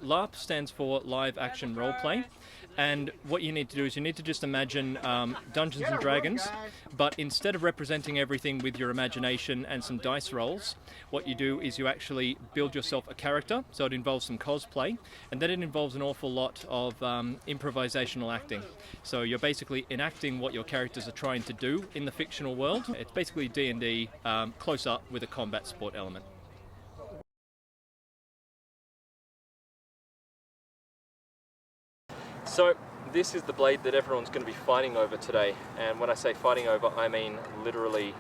LARP stands for Live Action Roleplay. And what you need to do is you need to just imagine Dungeons and Dragons, but instead of representing everything with your imagination and some dice rolls, what you do is you actually build yourself a character. So it involves some cosplay, and then it involves an awful lot of improvisational acting. So you're basically enacting what your characters are trying to do in the fictional world. It's basically D&D close up with a combat sport element. So this is the blade that everyone's going to be fighting over today, and when I say fighting over, I mean literally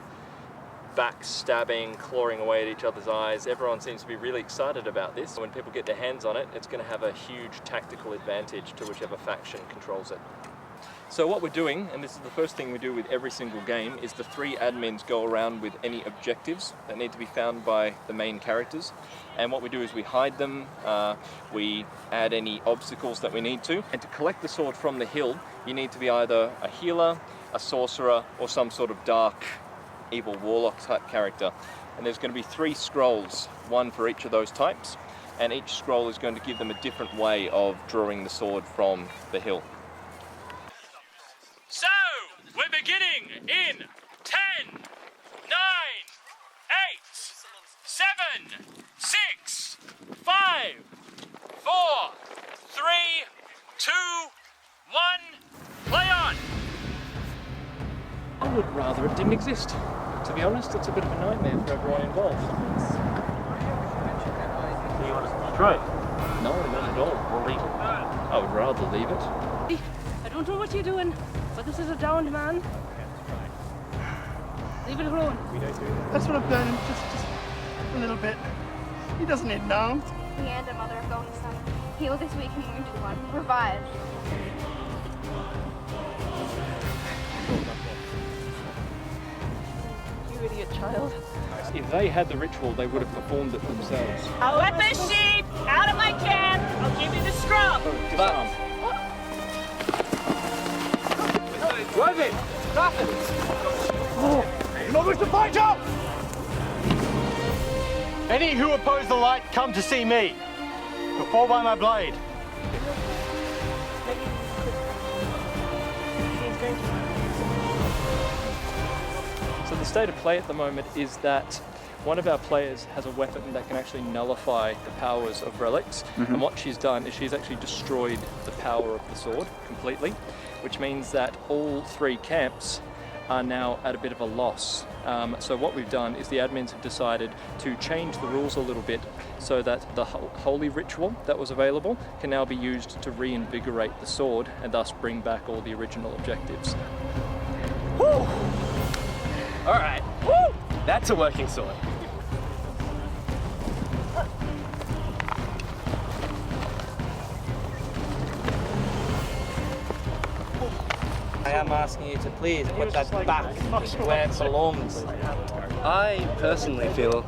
backstabbing, clawing away at each other's eyes. Everyone seems to be really excited about this. When people get their hands on it, it's going to have a huge tactical advantage to whichever faction controls it. So what we're doing, and this is the first thing we do with every single game, is the 3 admins go around with any objectives that need to be found by the main characters. And what we do is we hide them, we add any obstacles that we need to. And to collect the sword from the hill, you need to be either a healer, a sorcerer, or some sort of dark, evil warlock type character. And there's going to be 3 scrolls, one for each of those types. And each scroll is going to give them a different way of drawing the sword from the hill. So, we're beginning in 10, 9, 8, 7, 6, 5, 4, 3, 2, 1, play on! I would rather it didn't exist. To be honest, it's a bit of a nightmare for everyone involved. Do you want us to destroy it? No, not at all. We'll leave it. I would rather leave it. I don't know what you're doing, but this is a downed man. Leave it alone. That's what I've done, just a little bit. He doesn't need down. Scy'kadia, mother of golden sun, heal this weak and wounded one. Revive. You idiot child. If they had the ritual, they would have performed it themselves. Let the sheep out of my camp! I'll give you the scrub! Disarm. Drive it! Stop it! Not to fight up! Any who oppose the light, come to see me. Before by my blade. So the state of play at the moment is that one of our players has a weapon that can actually nullify the powers of relics, and what she's done is she's actually destroyed the power of the sword completely, which means that all 3 camps are now at a bit of a loss. So what we've done is the admins have decided to change the rules a little bit so that the holy ritual that was available can now be used to reinvigorate the sword and thus bring back all the original objectives. Woo! Alright, woo! That's a working sword. I am asking you to please put that back where it belongs. I personally feel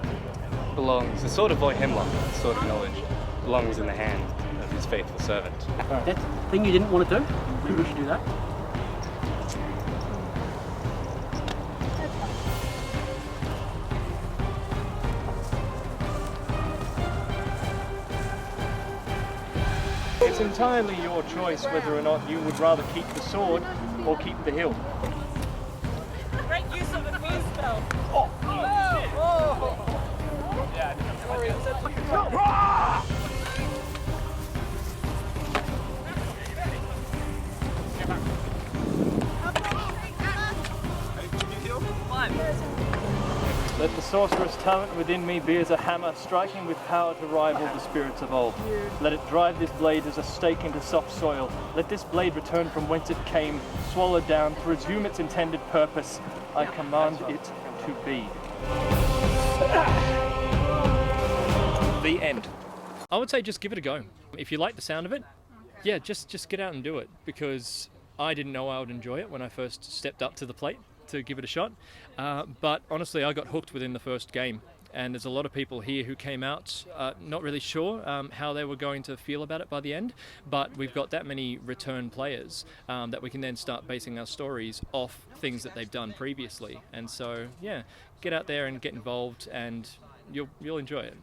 belongs, the sword of Voihemlock, the sword of knowledge, belongs in the hand of his faithful servant. That thing you didn't want to do? Maybe we should do that. It's entirely your choice whether or not you would rather keep the sword or keep the hill. Great use of the queen spell. Oh! Let the sorcerer's talent within me be as a hammer, striking with power to rival the spirits of old. Let it drive this blade as a stake into soft soil. Let this blade return from whence it came, swallowed down, to resume its intended purpose. I command it to be. The end. I would say just give it a go. If you like the sound of it, yeah, just get out and do it, because I didn't know I would enjoy it when I first stepped up to the plate to give it a shot, but honestly I got hooked within the first game, and there's a lot of people here who came out not really sure how they were going to feel about it by the end, but we've got that many return players that we can then start basing our stories off things that they've done previously. And so yeah, get out there and get involved and you'll enjoy it.